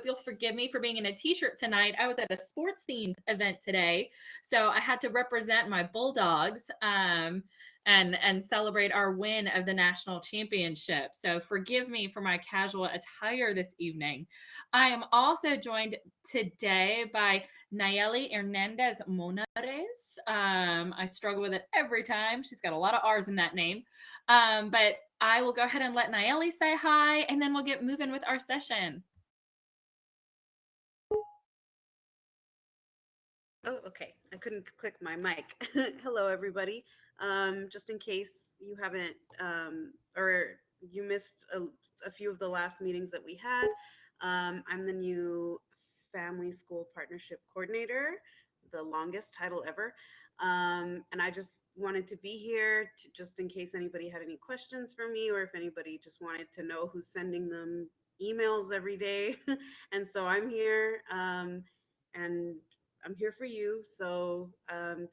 you'll forgive me for being in a t-shirt tonight. I was at a sports themed event today, so I had to represent my Bulldogs and celebrate our win of the national championship. So forgive me for my casual attire this evening. I am also joined today by Nayeli Hernandez Monares. I struggle with it every time. She's got a lot of R's in that name. But I will go ahead and let Nayeli say hi, and then we'll get moving with our session. Oh, okay. I couldn't click my mic. Hello, everybody. Just in case you haven't or you missed a few of the last meetings that we had, I'm the new Family School Partnership Coordinator, the longest title ever. And I just wanted to be here to, just in case anybody had any questions for me, or if anybody just wanted to know who's sending them emails every day. And so I'm here. And I'm here for you. So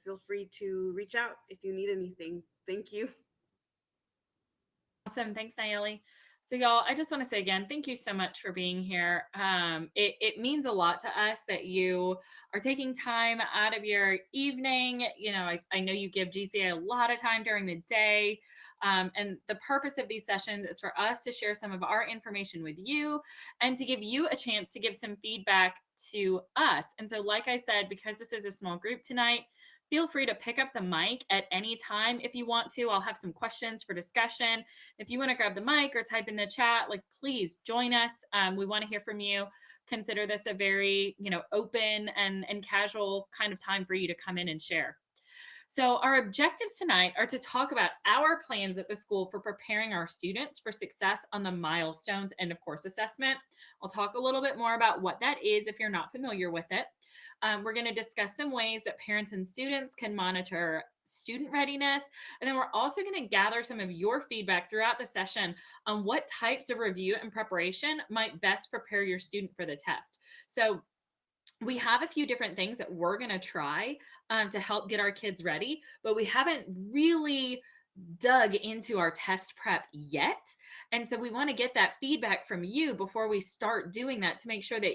feel free to reach out if you need anything. Thank you. Awesome. Thanks, Nayeli. So, y'all, I just want to say again, thank you so much for being here. It means a lot to us that you are taking time out of your evening. You know, I know you give GCA a lot of time during the day. And the purpose of these sessions is for us to share some of our information with you and to give you a chance to give some feedback to us. And so, like I said, because this is a small group tonight, feel free to pick up the mic at any time if you want to. I'll have some questions for discussion. If you want to grab the mic or type in the chat, like, please join us. We want to hear from you. Consider this a very, open and casual kind of time for you to come in and share. So, our objectives tonight are to talk about our plans at the school for preparing our students for success on the Milestones end of course assessment. I'll talk a little bit more about what that is if you're not familiar with it. We're going to discuss some ways that parents and students can monitor student readiness. And then we're also going to gather some of your feedback throughout the session on what types of review and preparation might best prepare your student for the test. So, we have a few different things that we're going to try to help get our kids ready, but we haven't really dug into our test prep yet. And so we want to get that feedback from you before we start doing that to make sure that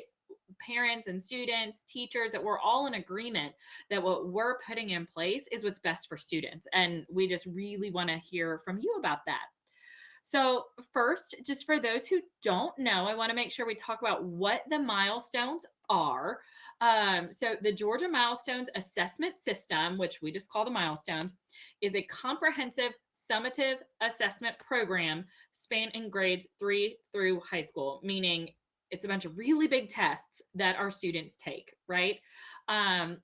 parents and students, teachers, that we're all in agreement that what we're putting in place is what's best for students. And we just really want to hear from you about that. So, first, just for those who don't know, I want to make sure we talk about what the milestones are. So, the Georgia Milestones Assessment System, which we just call the milestones, is a comprehensive summative assessment program spanning grades 3 through high school, meaning it's a bunch of really big tests that our students take, right?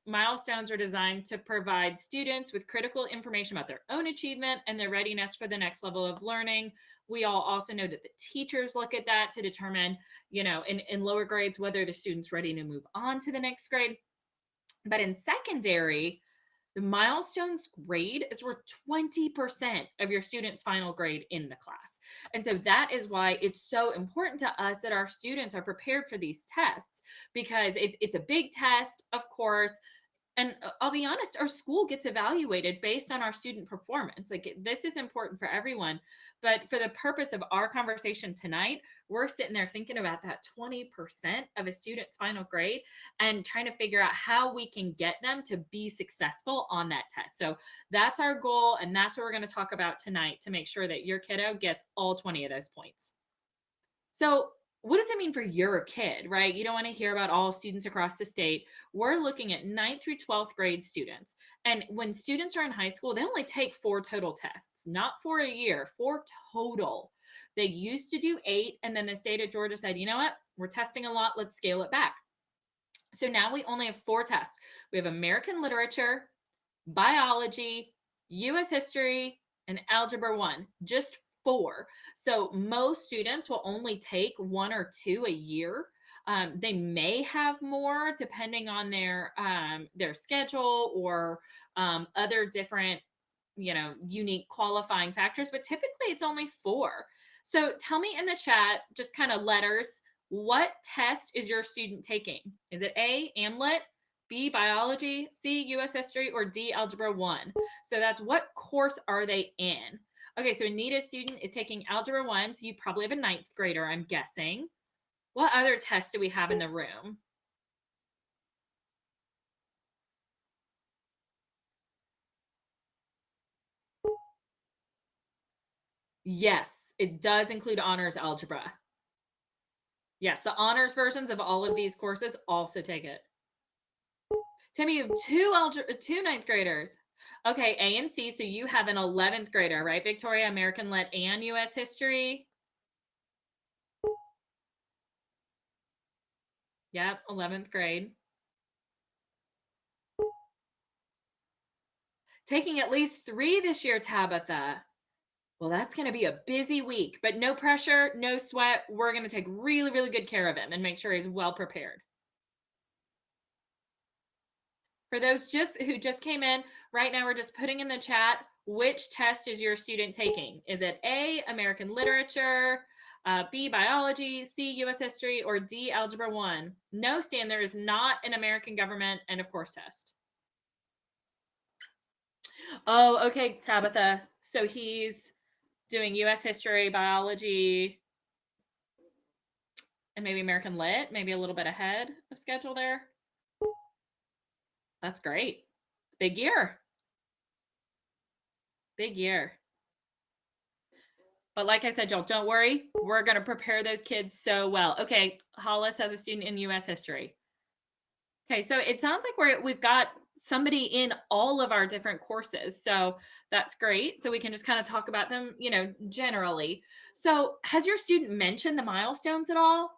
Milestones are designed to provide students with critical information about their own achievement and their readiness for the next level of learning. We all also know that the teachers look at that to determine, in lower grades, whether the student's ready to move on to the next grade. But in secondary, the milestones grade is worth 20% of your student's final grade in the class. And so that is why it's so important to us that our students are prepared for these tests, because it's a big test, of course. And I'll be honest, our school gets evaluated based on our student performance. Like, this is important for everyone. But for the purpose of our conversation tonight, we're sitting there thinking about that 20% of a student's final grade and trying to figure out how we can get them to be successful on that test. So that's our goal. And that's what we're going to talk about tonight to make sure that your kiddo gets all 20 of those points. So, what does it mean for your kid, right? You don't want to hear about all students across the state. We're looking at 9th through 12th grade students. And when students are in high school, they only take 4 total tests, not 4 a year, 4 total. They used to do 8, and then the state of Georgia said, you know what? We're testing a lot. Let's scale it back. So now we only have 4 tests. We have American literature, biology, US history, and algebra 1. Just 4. So most students will only take 1 or 2 a year. They may have more depending on their schedule or other different, unique qualifying factors, but typically it's only 4. So tell me in the chat, just kind of letters, what test is your student taking? Is it A, AMLET, B, biology, C, US history, or D, algebra 1? So that's what course are they in? Okay, so Anita's student is taking algebra 1, so you probably have a 9th grader, I'm guessing. What other tests do we have in the room? Yes, it does include honors algebra. Yes, the honors versions of all of these courses also take it. Timmy, you have two ninth graders. Okay, A and C. So you have an 11th grader, right? Victoria, American Lit, and US History. Yep, 11th grade. Taking at least 3 this year, Tabitha. Well, that's going to be a busy week, but no pressure, no sweat. We're going to take really, really good care of him and make sure he's well prepared. For those who just came in, right now we're just putting in the chat, which test is your student taking? Is it A, American Literature, B, Biology, C, US History, or D, Algebra 1? No, Stan, there is not an American government and of course test. Oh, okay, Tabitha. So he's doing US History, Biology, and maybe American Lit, maybe a little bit ahead of schedule there. That's great. Big year. Big year. But like I said, y'all, don't worry. We're going to prepare those kids so well. Okay, Hollis has a student in US history. Okay, so it sounds like we've got somebody in all of our different courses. So that's great. So we can just kind of talk about them, generally. So has your student mentioned the milestones at all?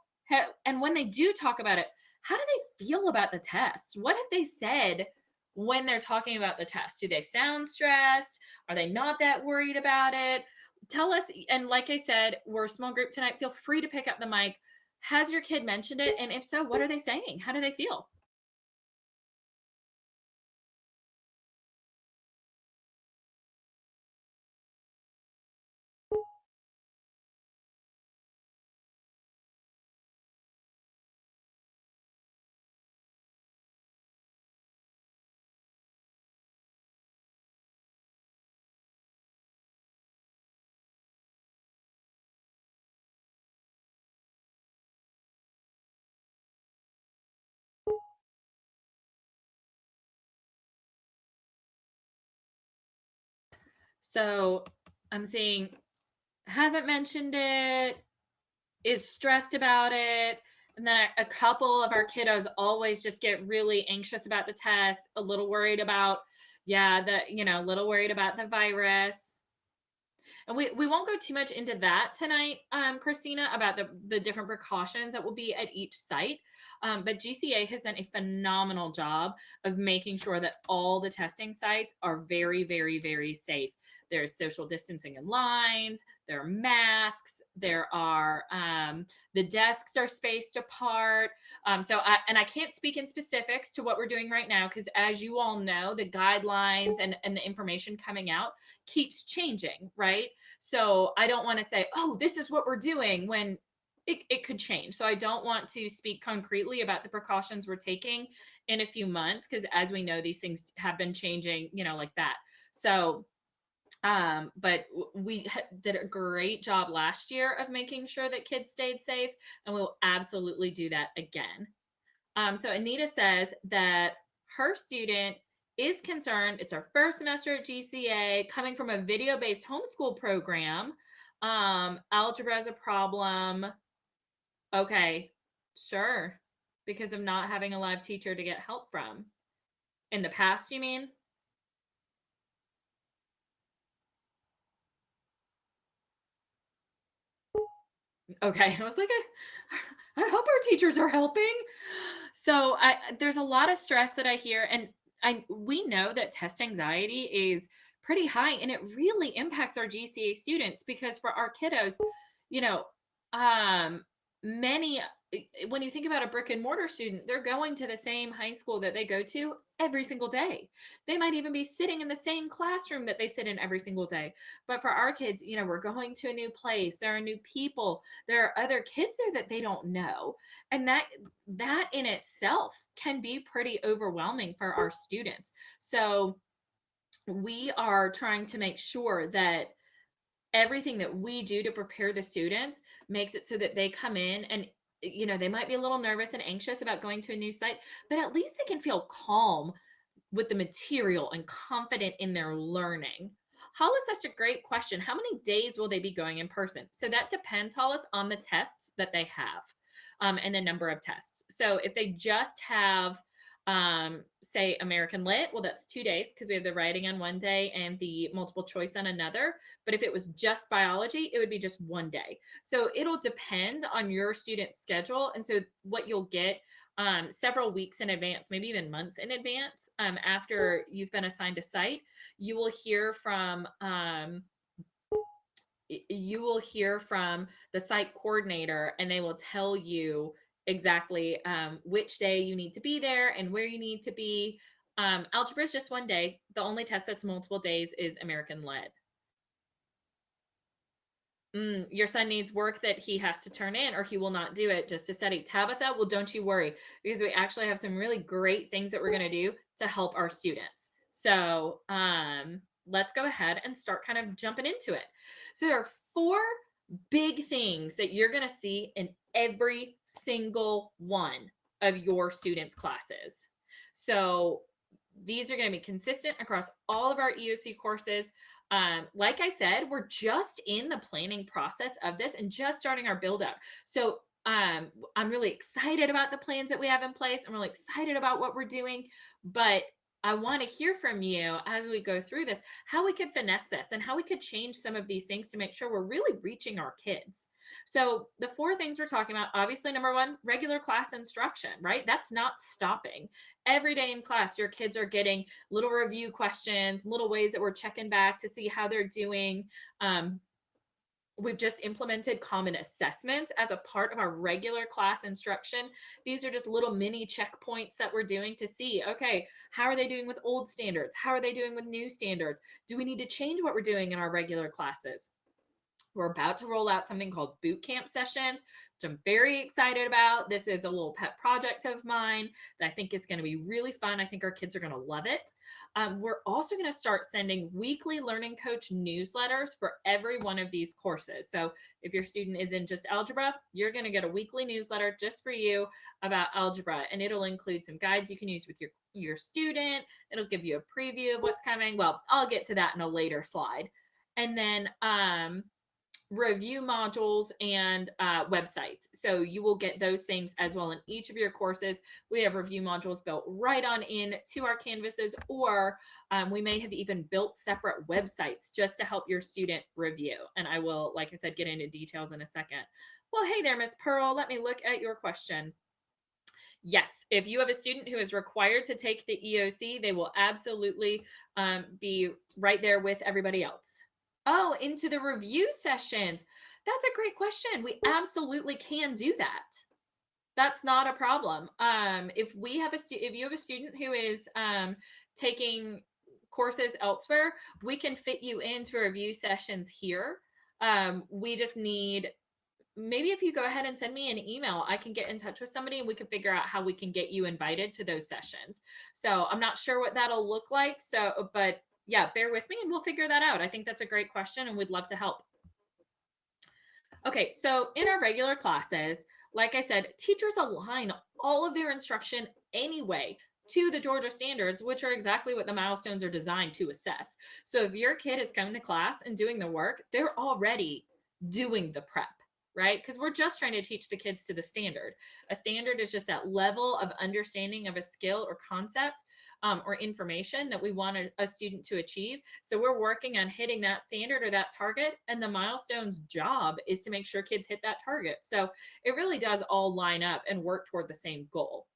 And when they do talk about it, how do they feel about the test? What have they said when they're talking about the test? Do they sound stressed? Are they not that worried about it? Tell us. And like I said, we're a small group tonight. Feel free to pick up the mic. Has your kid mentioned it? And if so, what are they saying? How do they feel? So I'm seeing hasn't mentioned it, is stressed about it. And then a couple of our kiddos always just get really anxious about the test, a little worried about, a little worried about the virus. And we won't go too much into that tonight, Christina, about the different precautions that will be at each site. But GCA has done a phenomenal job of making sure that all the testing sites are very, very, very safe. There's social distancing in lines. There are masks. There are the desks are spaced apart. I can't speak in specifics to what we're doing right now because, as you all know, the guidelines and the information coming out keeps changing, right? So I don't want to say, oh, this is what we're doing when it could change. So I don't want to speak concretely about the precautions we're taking in a few months because, as we know, these things have been changing, like that. So but we did a great job last year of making sure that kids stayed safe, and we'll absolutely do that again. So Anita says that her student is concerned. It's our first semester at GCA, coming from a video-based homeschool program. Algebra is a problem. Okay, sure, because of not having a live teacher to get help from. In the past, you mean? Okay, I was like, I hope our teachers are helping. So there's a lot of stress that I hear, and we know that test anxiety is pretty high, and it really impacts our GCA students because for our kiddos, you know, um, many when you think about a brick and mortar student, they're going to the same high school that they go to every single day. They might even be sitting in the same classroom that they sit in every single day. But for our kids, we're going to a new place. There are new people. There are other kids there that they don't know. And that in itself can be pretty overwhelming for our students. So we are trying to make sure that everything that we do to prepare the students makes it so that they come in and they might be a little nervous and anxious about going to a new site, but at least they can feel calm with the material and confident in their learning. Hollis asked a great question. How many days will they be going in person? So that depends, Hollis, on the tests that they have, and the number of tests. So if they just have, say, American Lit, well, that's 2 days because we have the writing on one day and the multiple choice on another. But if it was just biology, it would be just 1 day. So it'll depend on your student's schedule. And so what you'll get, several weeks in advance, maybe even months in advance, after you've been assigned a site, you will hear from the site coordinator, and they will tell you exactly, which day you need to be there and where you need to be. Algebra is just 1 day. The only test that's multiple days is American Lit. Your son needs work that he has to turn in, or he will not do it just to study. Tabitha, well, don't you worry, because we actually have some really great things that we're going to do to help our students. So let's go ahead and start kind of jumping into it. So there are four big things that you're going to see in every single one of your students' classes. So these are going to be consistent across all of our EOC courses. Like I said, we're just in the planning process of this and just starting our build out. So I'm really excited about the plans that we have in place. I'm really excited about what we're doing, but I want to hear from you as we go through this, how we could finesse this and how we could change some of these things to make sure we're really reaching our kids. So the four things we're talking about, obviously, number one, regular class instruction, right? That's not stopping. Every day in class, your kids are getting little review questions, little ways that we're checking back to see how they're doing. Um, We've just implemented common assessments as a part of our regular class instruction. These are just little mini checkpoints that we're doing to see, okay, how are they doing with old standards? How are they doing with new standards? Do we need to change what we're doing in our regular classes? We're about to roll out something called boot camp sessions, which I'm very excited about. This is a little pet project of mine that I think is going to be really fun. I think our kids are going to love it. We're also going to start sending weekly learning coach newsletters for every one of these courses. So if your student is in just algebra, you're going to get a weekly newsletter just for you about algebra, and it'll include some guides you can use with your student. It'll give you a preview of what's coming. Well, I'll get to that in a later slide. And then review modules and websites. So you will get those things as well in each of your courses. We have review modules built right on in to our canvases, or we may have even built separate websites just to help your student review. And I will, like I said, get into details in a second. Well, hey there, Miss Pearl. Let me look at your question. Yes, if you have a student who is required to take the EOC, they will absolutely be right there with everybody else. Oh, into the review sessions. That's a great question. We absolutely can do that. That's not a problem. If you have a student who is taking courses elsewhere, we can fit you into review sessions here. We just need, maybe if you go ahead and send me an email, I can get in touch with somebody and we can figure out how we can get you invited to those sessions. So I'm not sure what that'll look like. So, but yeah, bear with me and we'll figure that out. I think that's a great question and we'd love to help. Okay, so in our regular classes, like I said, teachers align all of their instruction anyway to the Georgia standards, which are exactly what the milestones are designed to assess. So if your kid is coming to class and doing the work, they're already doing the prep, right? Because we're just trying to teach the kids to the standard. A standard is just that level of understanding of a skill or concept, or information that we want a student to achieve. So we're working on hitting that standard or that target. And the milestones job is to make sure kids hit that target. So it really does all line up and work toward the same goal.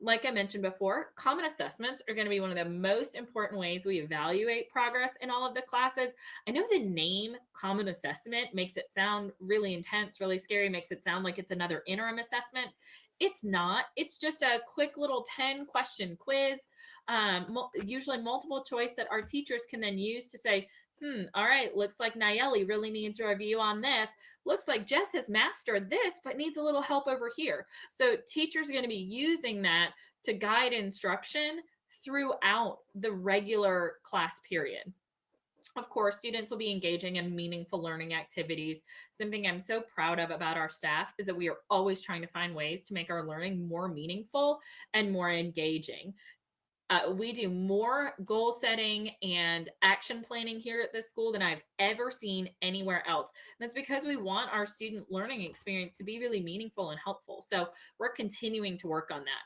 Like I mentioned before, common assessments are going to be one of the most important ways we evaluate progress in all of the classes. I know the name common assessment makes it sound really intense, really scary, makes it sound like it's another interim assessment. It's not. It's just a quick little 10-question quiz, usually multiple choice, that our teachers can then use to say, all right, looks like Nayeli really needs a review on this. Looks like Jess has mastered this, but needs a little help over here. So teachers are going to be using that to guide instruction throughout the regular class period. Of course, students will be engaging in meaningful learning activities. Something I'm so proud of about our staff is that we are always trying to find ways to make our learning more meaningful and more engaging. We do more goal setting and action planning here at this school than I've ever seen anywhere else. And that's because we want our student learning experience to be really meaningful and helpful. So we're continuing to work on that.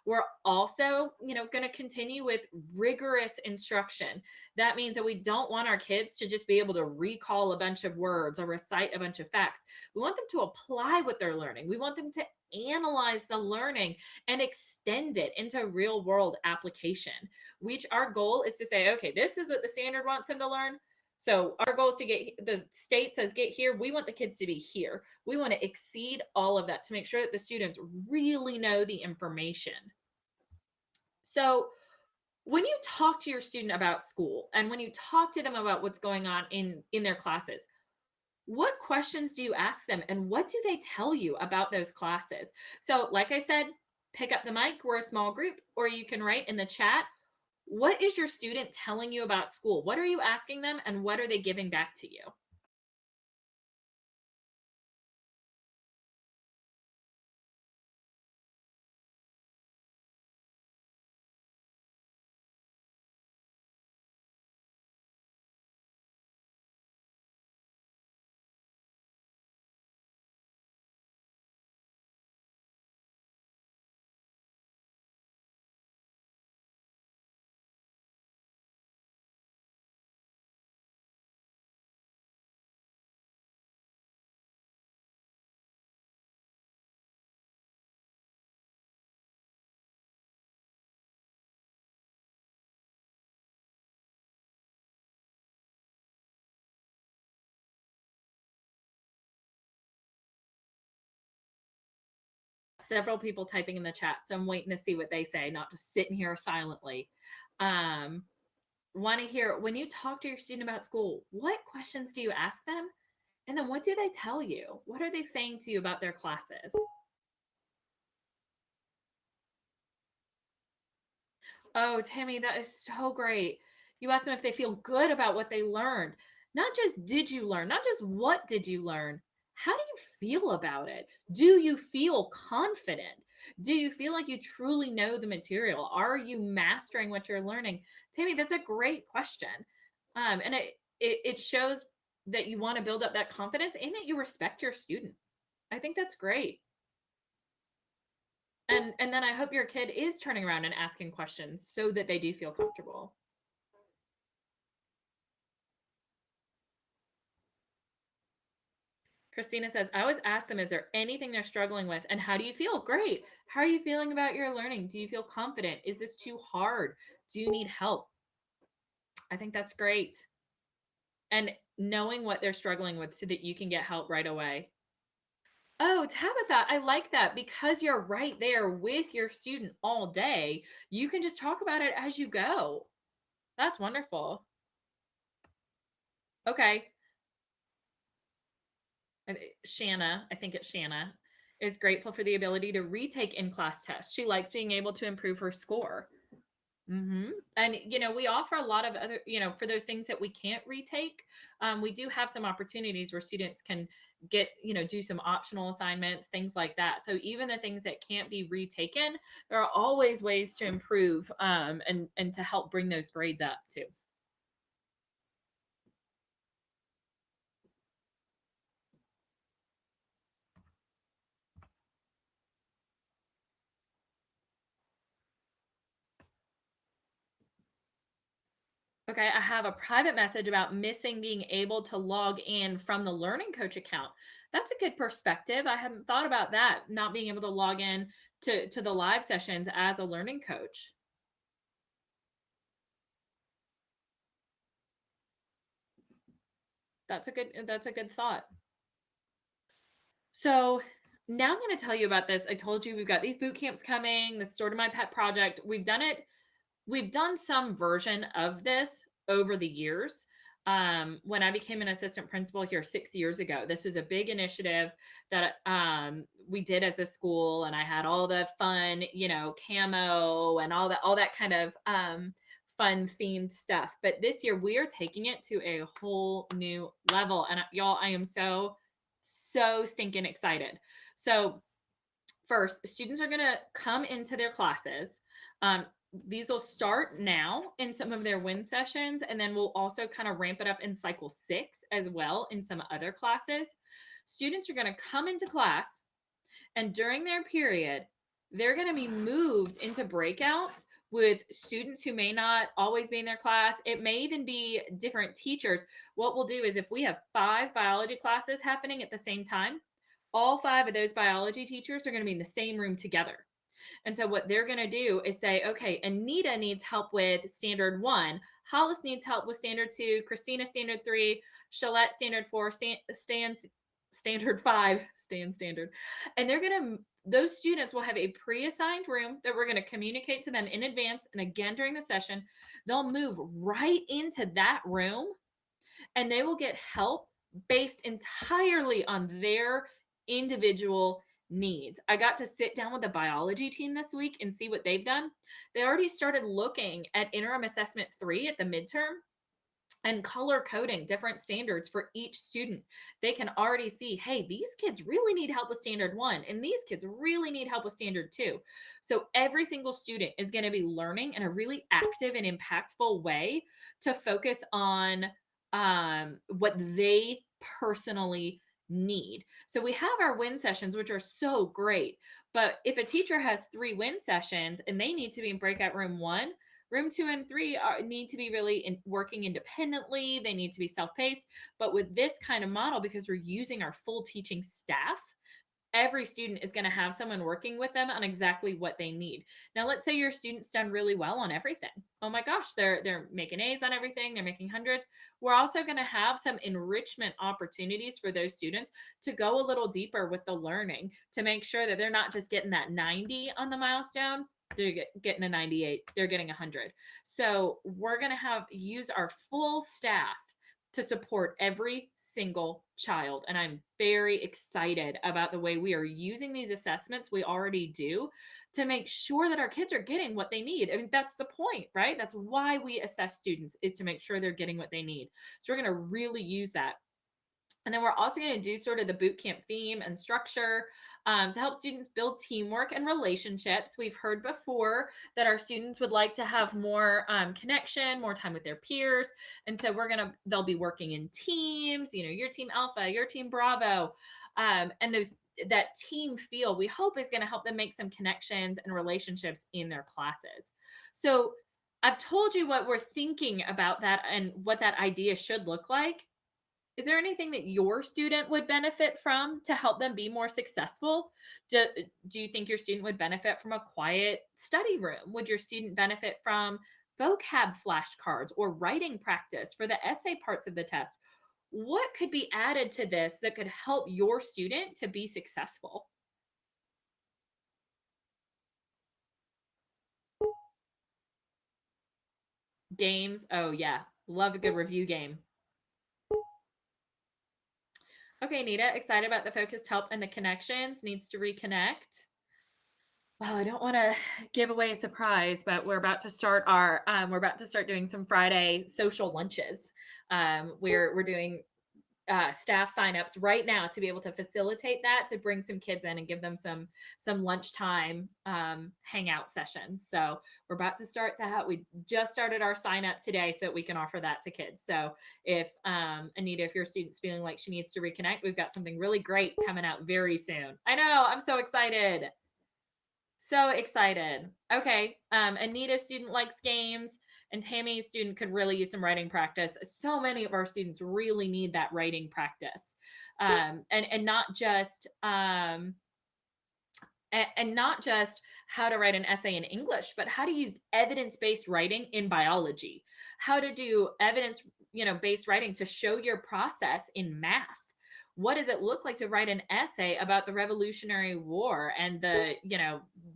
We're also, going to continue with rigorous instruction. That means that we don't want our kids to just be able to recall a bunch of words or recite a bunch of facts. We want them to apply what they're learning. We want them to analyze the learning and extend it into real world application. Which our goal is to say, okay, this is what the standard wants them to learn. So our goal is to get, the state says get here. We want the kids to be here. We want to exceed all of that to make sure that the students really know the information. So when you talk to your student about school and when you talk to them about what's going on in their classes, what questions do you ask them and what do they tell you about those classes? So, like I said, pick up the mic. We're a small group, or you can write in the chat. What is your student telling you about school? What are you asking them and what are they giving back to you? Several people typing in the chat, so I'm waiting to see what they say, not just sitting here silently. Um, Want to hear when you talk to your student about school, what questions do you ask them? And then what do they tell you? What are they saying to you about their classes? Oh, Tammy, that is so great. You asked them if they feel good about what they learned. Not just did you learn, not just what did you learn. How do you feel about it? Do you feel confident? Do you feel like you truly know the material? Are you mastering what you're learning? Tammy, that's a great question. And it shows that you want to build up that confidence and that you respect your student. I think that's great. And then I hope your kid is turning around and asking questions so that they do feel comfortable. Christina says, I always ask them, is there anything they're struggling with? And how do you feel? Great. How are you feeling about your learning? Do you feel confident? Is this too hard? Do you need help? I think that's great. And knowing what they're struggling with so that you can get help right away. Oh, Tabitha, I like that because you're right there with your student all day. You can just talk about it as you go. That's wonderful. Okay. And Shanna, I think it's Shanna, is grateful for the ability to retake in class tests. She likes being able to improve her score. And we offer a lot of other, for those things that we can't retake, we do have some opportunities where students can get, do some optional assignments, things like that. So even the things that can't be retaken, there are always ways to improve, and to help bring those grades up too. Okay, I have a private message about missing being able to log in from the Learning Coach account. That's a good perspective. I hadn't thought about that, not being able to log in to the live sessions as a learning coach. That's a good thought. So now I'm going to tell you about this. I told you we've got these boot camps coming. This is sort of my pet project. We've done some version of this over the years. When I became an assistant principal here 6 years ago, this was a big initiative that we did as a school, and I had all the fun, camo and all that kind of fun themed stuff. But this year we are taking it to a whole new level. And y'all, I am so stinking excited. So first, students are going to come into their classes. Um, these will start now in some of their win sessions, and then we'll also kind of ramp it up in cycle 6 as well in some other classes. Students are going to come into class, and during their period, they're going to be moved into breakouts with students who may not always be in their class. It may even be different teachers. What we'll do is if we have 5 biology classes happening at the same time, all 5 of those biology teachers are going to be in the same room together. And so what they're going to do is say, okay, Anita needs help with standard 1, Hollis needs help with standard 2, Christina standard 3, Shalette standard 4, Stan standard 5, Stan standard. And they're going to those students will have a pre-assigned room that we're going to communicate to them in advance, and again during the session, they'll move right into that room and they will get help based entirely on their individual needs. I got to sit down with the biology team this week and see what they've done. They already started looking at interim assessment 3 at the midterm and color coding different standards for each student. They can already see, hey, these kids really need help with standard 1 and these kids really need help with standard 2. So every single student is going to be learning in a really active and impactful way to focus on what they personally need. So we have our win sessions, which are so great. But if a teacher has 3 win sessions and they need to be in breakout room 1, room 2 and 3 need to be really working independently. They need to be self-paced. But with this kind of model, because we're using our full teaching staff, every student is going to have someone working with them on exactly what they need. Now, let's say your student's done really well on everything. Oh my gosh, they're making A's on everything. They're making hundreds. We're also going to have some enrichment opportunities for those students to go a little deeper with the learning to make sure that they're not just getting that 90 on the milestone. They're getting a 98. They're getting 100. So we're going to use our full staff to support every single child. And I'm very excited about the way we are using these assessments we already do to make sure that our kids are getting what they need. I mean, that's the point, right? That's why we assess students, is to make sure they're getting what they need. So we're going to really use that. And then we're also going to do sort of the boot camp theme and structure to help students build teamwork and relationships. We've heard before that our students would like to have more connection, more time with their peers. And so they'll be working in teams, your team Alpha, your team Bravo. And that team feel, we hope, is going to help them make some connections and relationships in their classes. So I've told you what we're thinking about that and what that idea should look like. Is there anything that your student would benefit from to help them be more successful? Do you think your student would benefit from a quiet study room? Would your student benefit from vocab flashcards or writing practice for the essay parts of the test? What could be added to this that could help your student to be successful? Games? Oh, yeah. Love a good review game. Okay, Nita, excited about the focused help and the connections. Needs to reconnect. Well, I don't want to give away a surprise, but we're about to start doing some Friday social lunches. We're doing staff signups right now to be able to facilitate that, to bring some kids in and give them some lunchtime hangout sessions. So we're about to start that. We just started our sign up today so that we can offer that to kids. So if Anita, if your student's feeling like she needs to reconnect, we've got something really great coming out very soon. I know, I'm so excited. So excited. Okay. Anita's student likes games, and Tammy's student could really use some writing practice. So many of our students really need that writing practice. And not just and not just how to write an essay in English, but how to use evidence-based writing in biology, how to do evidence, based writing to show your process in math. What does it look like to write an essay about the Revolutionary War and the,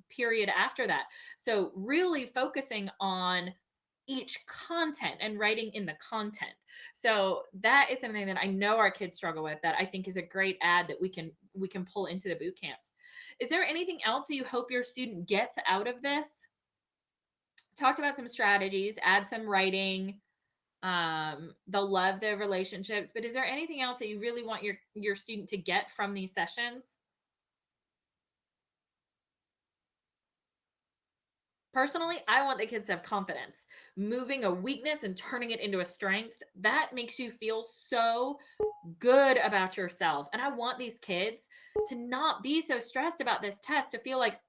period after that? So really focusing on each content and writing in the content. So that is something that I know our kids struggle with, that I think is a great add that we can pull into the boot camps. Is there anything else you hope your student gets out of this? talked about some strategies, add some writing. They'll love the relationships, but is there anything else that you really want your student to get from these sessions? Personally, I want the kids to have confidence. Moving a weakness and turning it into a strength, that makes you feel so good about yourself. And I want these kids to not be so stressed about this test, to feel like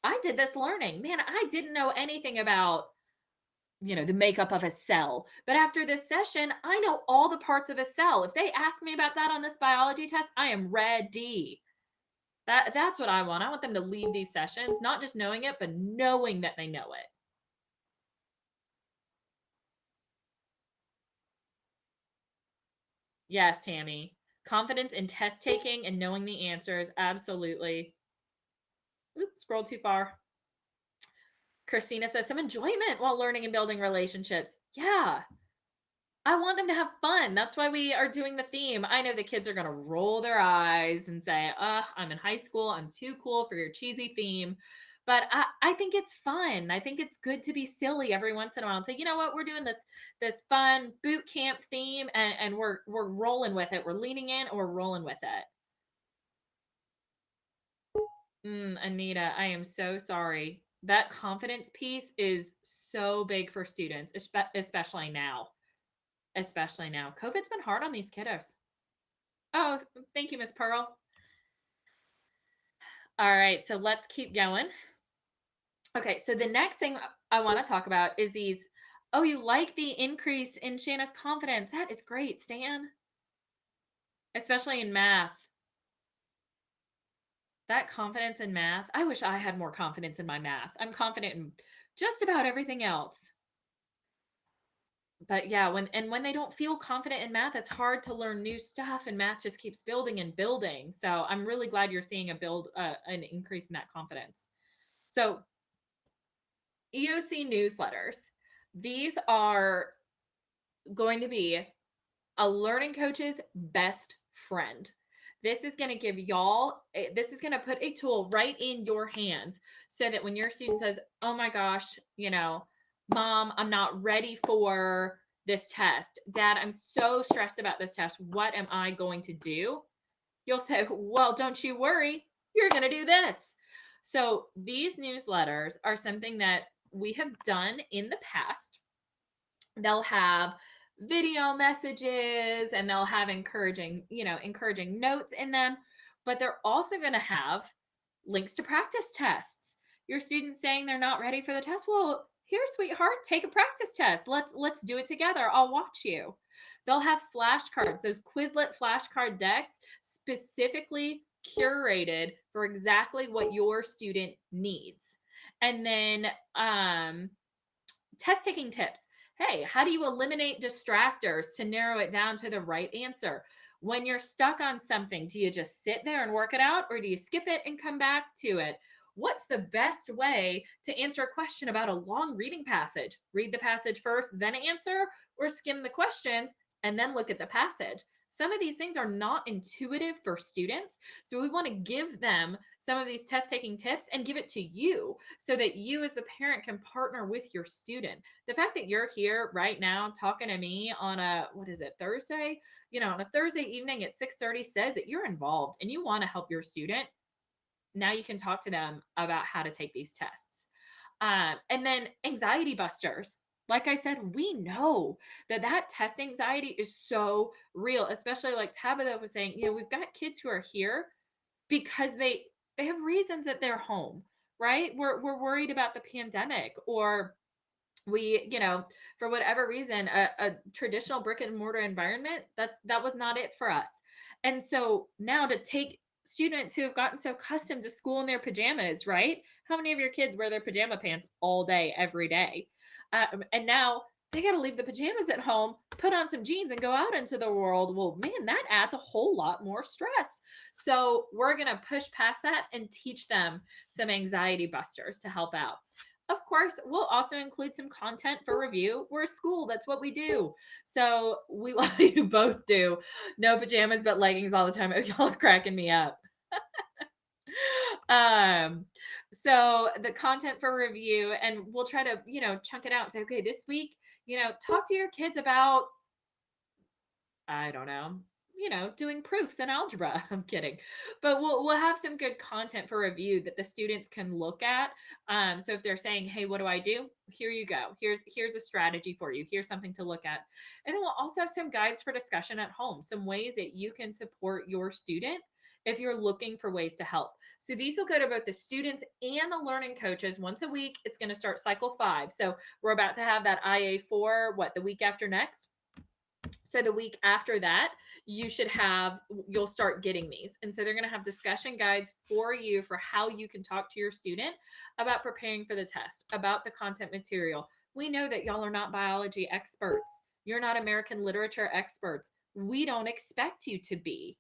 I did this learning. Man, I didn't know anything about, the makeup of a cell. But after this session, I know all the parts of a cell. If they ask me about that on this biology test, I am ready. That's what I want. I want them to leave these sessions not just knowing it, but knowing that they know it. Yes, Tammy. Confidence in test taking and knowing the answers. Absolutely. Oops, scroll too far. Christina says some enjoyment while learning and building relationships. Yeah, I want them to have fun. That's why we are doing the theme. I know the kids are going to roll their eyes and say, I'm in high school. I'm too cool for your cheesy theme. But I think it's fun. I think it's good to be silly every once in a while and say, you know what, we're doing this fun boot camp theme, and we're rolling with it. We're leaning in, or we're rolling with it. Anita, I am so sorry. That confidence piece is so big for students, especially now. Especially now. COVID's been hard on these kiddos. Oh, thank you, Miss Pearl. All right, so let's keep going. Okay, so the next thing I want to talk about is these. Oh, you like the increase in Shanna's confidence. That is great, Stan. Especially in math. That confidence in math. I wish I had more confidence in my math. I'm confident in just about everything else. But yeah, when they don't feel confident in math, it's hard to learn new stuff, and math just keeps building and building. So I'm really glad you're seeing an increase in that confidence. So EOC newsletters. These are going to be a learning coach's best friend. This is going to give y'all, this is going to put a tool right in your hands so that when your student says, oh my gosh, mom, I'm not ready for this test. Dad, I'm so stressed about this test. What am I going to do? You'll say, well, don't you worry. You're going to do this. So these newsletters are something that we have done in the past. They'll have video messages, and they'll have encouraging notes in them, but they're also going to have links to practice tests. Your students saying they're not ready for the test, well, here, sweetheart, take a practice test. Let's do it together. I'll watch you. They'll have flashcards, those Quizlet flashcard decks, specifically curated for exactly what your student needs. And then test taking tips. Hey, how do you eliminate distractors to narrow it down to the right answer? When you're stuck on something, do you just sit there and work it out, or do you skip it and come back to it? What's the best way to answer a question about a long reading passage? Read the passage first, then answer, or skim the questions and then look at the passage? Some of these things are not intuitive for students. So we want to give them some of these test taking tips and give it to you so that you, as the parent, can partner with your student. The fact that you're here right now talking to me on Thursday, on a Thursday evening at 6:30 says that you're involved and you want to help your student. Now you can talk to them about how to take these tests. And then anxiety busters. Like I said, we know that test anxiety is so real, especially like Tabitha was saying, we've got kids who are here because they have reasons that they're home, right? We're worried about the pandemic, or for whatever reason, a traditional brick and mortar environment, that was not it for us. And so now to take students who have gotten so accustomed to school in their pajamas, right? How many of your kids wear their pajama pants all day, every day? And now they got to leave the pajamas at home, put on some jeans, and go out into the world. Well, man, that adds a whole lot more stress. So we're going to push past that and teach them some anxiety busters to help out. Of course, we'll also include some content for review. We're a school. That's what we do. So you both do. No pajamas, but leggings all the time. Y'all are cracking me up. um, so the content for review, and we'll try to, chunk it out and say, okay, this week, talk to your kids about, I don't know, doing proofs in algebra. I'm kidding. But we'll have some good content for review that the students can look at. So if they're saying, "Hey, what do I do?" Here you go. Here's a strategy for you. Here's something to look at. And then we'll also have some guides for discussion at home, some ways that you can support your student if you're looking for ways to help. So these will go to both the students and the learning coaches once a week. It's going to start cycle 5. So we're about to have that IA4 the week after next. So the week after that, you'll start getting these. And so they're going to have discussion guides for you for how you can talk to your student about preparing for the test, about the content material. We know that y'all are not biology experts. You're not American literature experts. We don't expect you to be.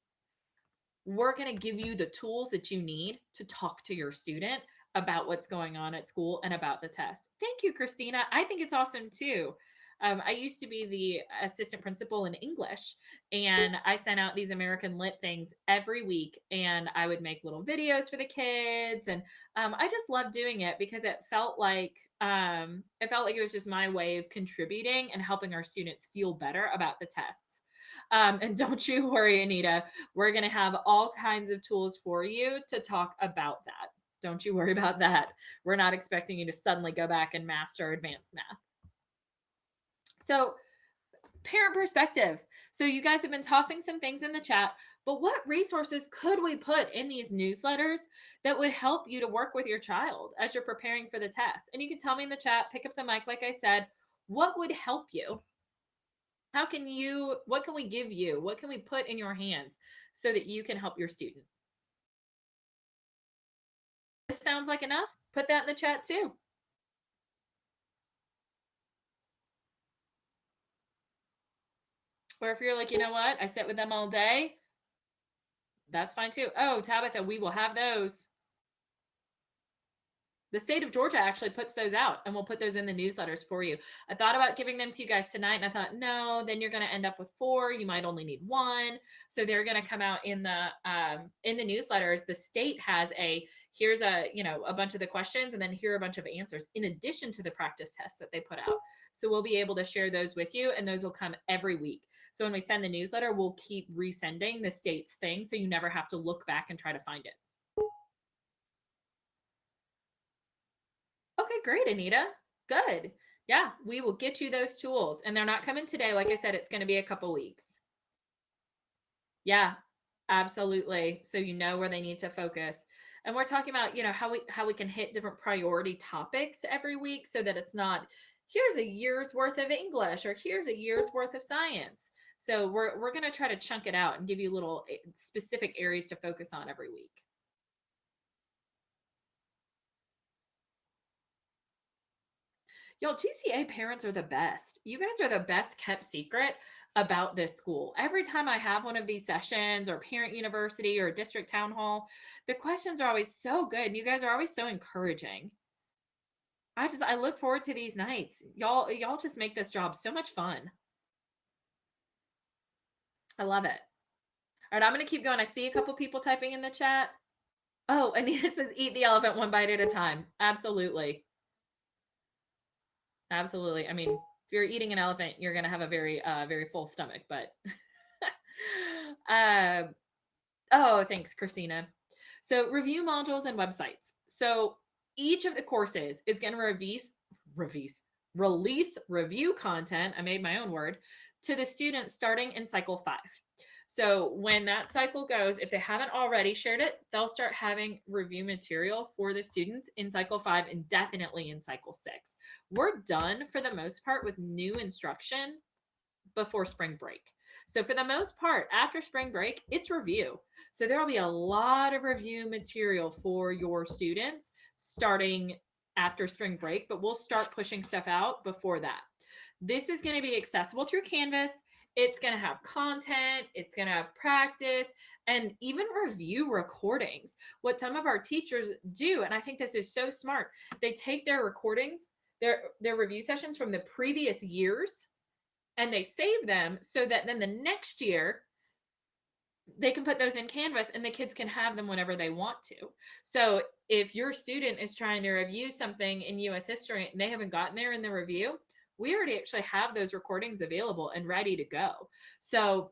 We're going to give you the tools that you need to talk to your student about what's going on at school and about the test. Thank you, Christina. I think it's awesome too. I used to be the assistant principal in English, and I sent out these American Lit things every week, and I would make little videos for the kids, and I just loved doing it because it felt like it was just my way of contributing and helping our students feel better about the tests. And don't you worry, Anita, we're going to have all kinds of tools for you to talk about that. Don't you worry about that. We're not expecting you to suddenly go back and master advanced math. So, parent perspective. So, you guys have been tossing some things in the chat, but what resources could we put in these newsletters that would help you to work with your child as you're preparing for the test? And you can tell me in the chat, pick up the mic, like I said, what would help you? What can we give you? What can we put in your hands so that you can help your student? This sounds like enough. Put that in the chat too. Or if you're like, you know what, I sit with them all day, that's fine too. Oh, Tabitha, we will have those. The state of Georgia actually puts those out, and we'll put those in the newsletters for you. I thought about giving them to you guys tonight, and I thought, no, then you're going to end up with 4. You might only need 1. So they're going to come out in the newsletters. The state has here's a bunch of the questions, and then here are a bunch of answers in addition to the practice tests that they put out. So we'll be able to share those with you, and those will come every week. So when we send the newsletter, we'll keep resending the state's thing, so you never have to look back and try to find it. Okay, great, Anita. Good. Yeah, we will get you those tools. And they're not coming today. Like I said, it's going to be a couple weeks. Yeah, absolutely. So you know where they need to focus. And we're talking about, how we can hit different priority topics every week so that it's not here's a year's worth of English or here's a year's worth of science. So we're going to try to chunk it out and give you little specific areas to focus on every week. Y'all, GCA parents are the best. You guys are the best kept secret about this school. Every time I have one of these sessions or parent university or district town hall, the questions are always so good. And you guys are always so encouraging. I look forward to these nights. Y'all just make this job so much fun. I love it. All right, I'm going to keep going. I see a couple people typing in the chat. Oh, Anita says eat the elephant one bite at a time. Absolutely. Absolutely. I mean, if you're eating an elephant, you're going to have a very full stomach, but oh, thanks, Christina. So review modules and websites. So each of the courses is going to release review content. I made my own word to the students starting in cycle 5. So when that cycle goes, if they haven't already shared it, they'll start having review material for the students in cycle 5 and definitely in cycle 6. We're done for the most part with new instruction before spring break. So for the most part, after spring break, it's review. So there will be a lot of review material for your students starting after spring break, but we'll start pushing stuff out before that. This is going to be accessible through Canvas. It's going to have content, it's going to have practice, and even review recordings. What some of our teachers do, and I think this is so smart, they take their recordings, their review sessions from the previous years, and they save them so that then the next year they can put those in Canvas and the kids can have them whenever they want to. So if your student is trying to review something in US history and they haven't gotten there in the review, we already actually have those recordings available and ready to go. So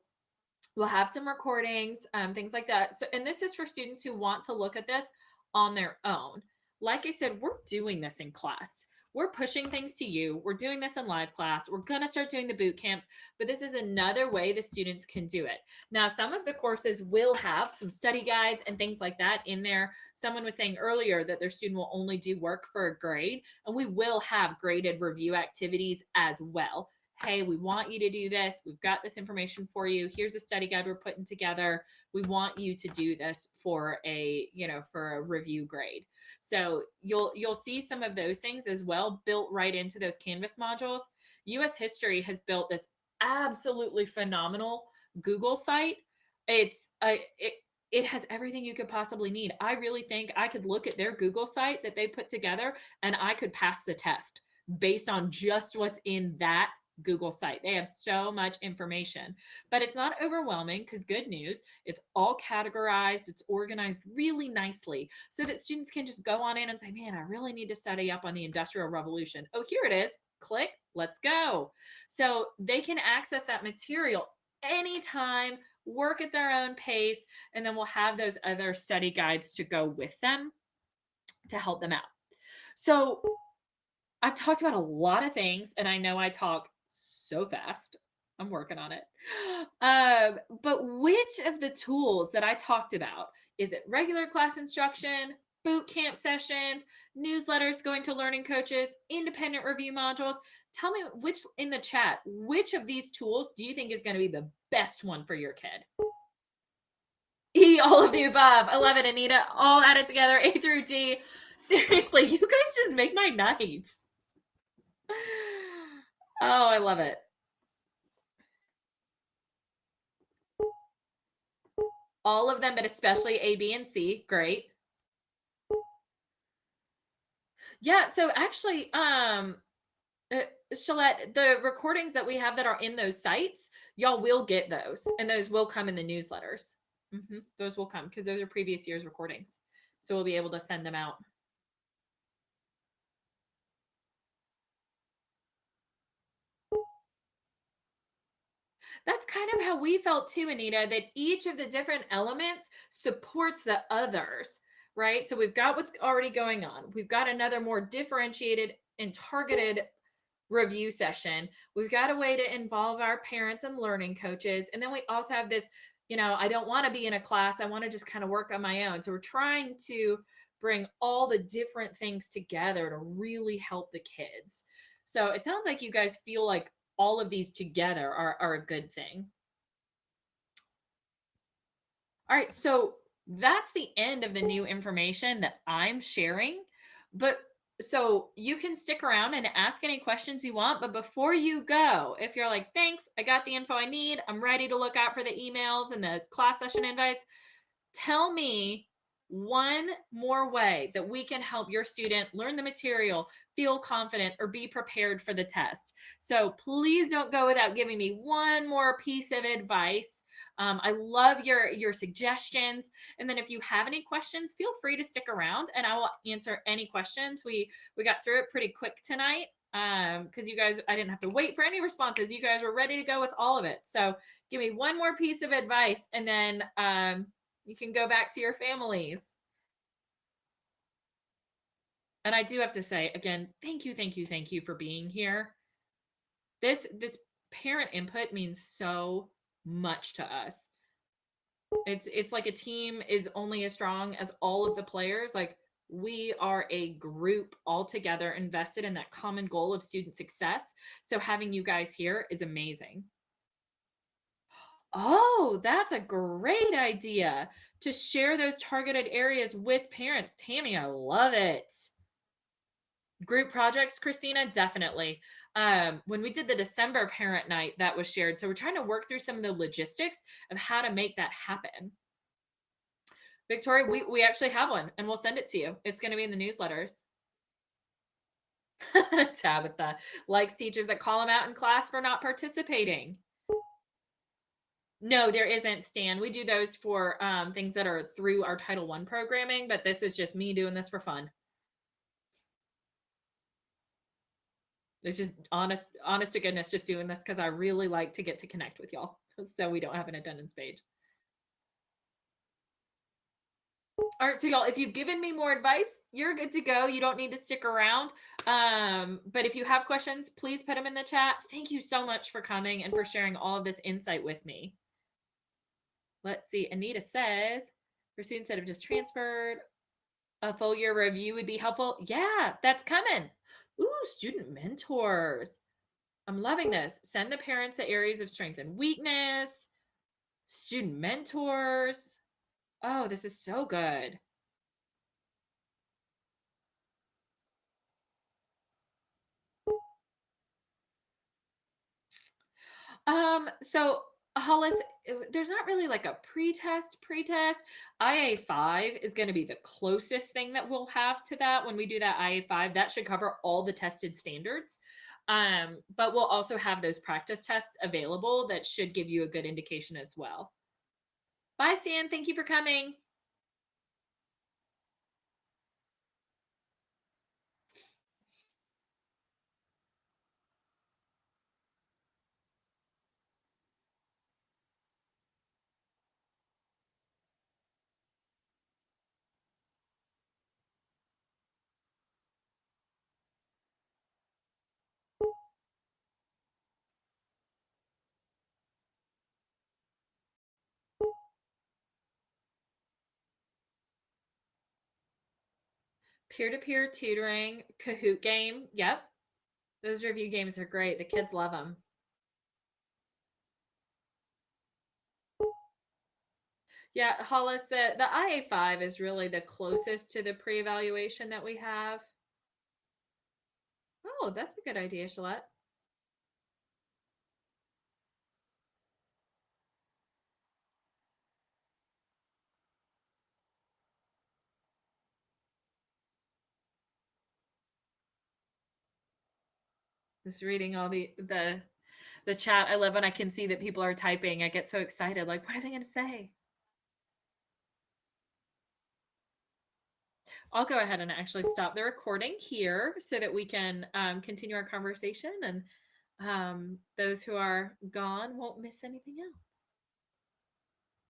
we'll have some recordings, things like that. So, and this is for students who want to look at this on their own. Like I said, we're doing this in class. We're pushing things to you. We're doing this in live class. We're going to start doing the boot camps, but this is another way the students can do it. Now, some of the courses will have some study guides and things like that in there. Someone was saying earlier that their student will only do work for a grade, and we will have graded review activities as well. Hey, we want you to do this. We've got this information for you. Here's a study guide we're putting together. We want you to do this for a, for a review grade. So you'll see some of those things as well built right into those Canvas modules. US History has built this absolutely phenomenal Google site. It has everything you could possibly need. I really think I could look at their Google site that they put together and I could pass the test based on just what's in that Google site. They have so much information, but it's not overwhelming because good news, it's all categorized, it's organized really nicely so that students can just go on in and say, man, I really need to study up on the Industrial Revolution. Oh, here it is. Click, let's go. So they can access that material anytime, work at their own pace, and then we'll have those other study guides to go with them to help them out. So I've talked about a lot of things, and I know I talk so fast. I'm working on it. But which of the tools that I talked about, is it regular class instruction, boot camp sessions, newsletters going to learning coaches, independent review modules? Tell me which in the chat, which of these tools do you think is going to be the best one for your kid? E, all of the above. I love it, Anita. All added together, A through D. Seriously, you guys just make my night. Oh, I love it. All of them, but especially A, B, and C. Great. Yeah, so actually, Shalette, the recordings that we have that are in those sites, y'all will get those, and those will come in the newsletters. Those will come because those are previous year's recordings. So we'll be able to send them out. That's kind of how we felt too, Anita, that each of the different elements supports the others, right? So we've got what's already going on. We've got another more differentiated and targeted review session. We've got a way to involve our parents and learning coaches. And then we also have this, I don't want to be in a class. I want to just kind of work on my own. So we're trying to bring all the different things together to really help the kids. So it sounds like you guys feel like all of these together are a good thing. All right, so that's the end of the new information that I'm sharing. But so you can stick around and ask any questions you want. But before you go, if you're like, thanks, I got the info I need, I'm ready to look out for the emails and the class session invites, tell me one more way that we can help your student learn the material, feel confident, or be prepared for the test. So please don't go without giving me one more piece of advice. I love your suggestions. And then if you have any questions, feel free to stick around and I will answer any questions. We got through it pretty quick tonight because you guys, I didn't have to wait for any responses. You guys were ready to go with all of it. So give me one more piece of advice and then you can go back to your families. And I do have to say again, thank you for being here. This parent input means so much to us. It's like a team is only as strong as all of the players. Like we are a group all together invested in that common goal of student success. So having you guys here is amazing. Oh, that's a great idea to share those targeted areas with parents. Tammy, I love it. Group projects, Christina, definitely. When we did the December parent night, that was shared. So we're trying to work through some of the logistics of how to make that happen. Victoria, we actually have one and we'll send it to you. It's going to be in the newsletters. Tabitha likes teachers that call them out in class for not participating. No, there isn't, Stan. We do those for things that are through our Title One programming, but this is just me doing this for fun. It's just honest to goodness, just doing this because I really like to get to connect with y'all. So we don't have an attendance page. All right, so y'all, if you've given me more advice, you're good to go. You don't need to stick around. But if you have questions, please put them in the chat. Thank you so much for coming and for sharing all of this insight with me. Let's see. Anita says, for students that have just transferred, a full year review would be helpful. Yeah, that's coming. Ooh, student mentors. I'm loving this. Send the parents the areas of strength and weakness, student mentors. Oh, this is so good. So Hollis, there's not really like a pretest. IA5 is going to be the closest thing that we'll have to that when we do that IA5. That should cover all the tested standards. But we'll also have those practice tests available that should give you a good indication as well. Bye, Stan. Thank you for coming. Peer-to-peer tutoring, Kahoot game. Yep. Those review games are great. The kids love them. Yeah, Hollis, the IA5 is really the closest to the pre-evaluation that we have. Oh, that's a good idea, Shalette. Just reading all the chat. I love when I can see that people are typing. I get so excited. Like, what are they going to say? I'll go ahead and actually stop the recording here so that we can continue our conversation, and those who are gone won't miss anything else.